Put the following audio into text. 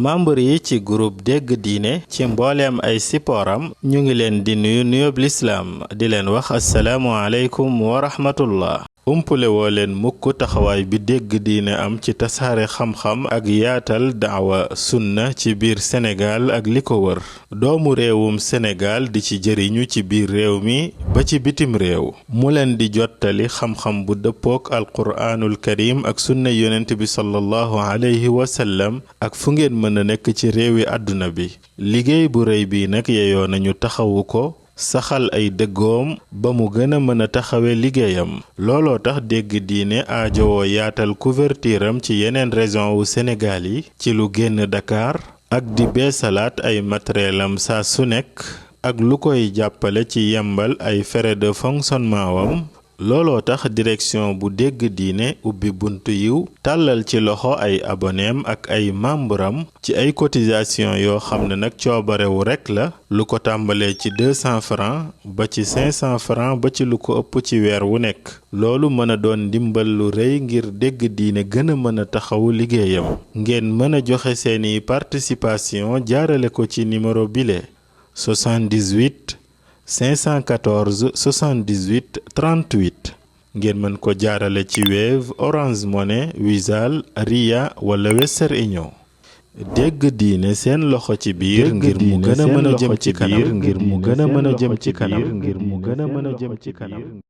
membre yi ci groupe dégg diine ci mbooleem ay sipooram ñu ngi leen di nuyu nuyoob lislaam di leen wax assalaamu aleykum wa rahmatullah. umpule woo leen mukk taxawaay bi dégg diine am ci tasaare xam-xam ak yaatal daawa sunna ci biir Sénégal ak li ko wër doomu réewum Sénégal di ci jëriñu ci biir réew mi ba ci bitim réew mu leen di jottali xam-xam bu dëppook alquraanul karim ak sunna yonent bi sallallahu alayhi wa sallam ak fu ngeen mën a nekk ci réewi àdduna bi liggéey bu rëy bi nag yeyoo nañu taxawu ko saxal ay dëggoom ba mu gën a mën a taxawe liggéeyam looloo tax dégg diine aajowoo yaatal couverture am ci yeneen région wu Sénégal yi ci lu génn Dakar ak di beesalaat ay matériel am saa su nekk ak lu koy jàppale ci yembal ay frais de fonctionnement wam looloo tax direction bu dégg diine ubbi buntu yiw tàllal ci loxo ay aboneem ak ay membram ci ay cotisation yoo xam ne nag coobarewu rekk la lu ko tàmbalee ci 200 francs ba ci 500 francs ba ci lu ko ëpp ci weer wu nekk loolu mën a doon ndimbal lu rëy ngir dégg diine gën a mën a taxawu liggéeyam ngeen mën a joxe seeni participation jaarale ko ci numéro bile 78 514 78 38 ngeen mën ko jaarale ci Wave Orange Money Wizall Ria wala Western Union dégg diine seen loxo ci biir ngir mu gën a mën a jëm ci kanam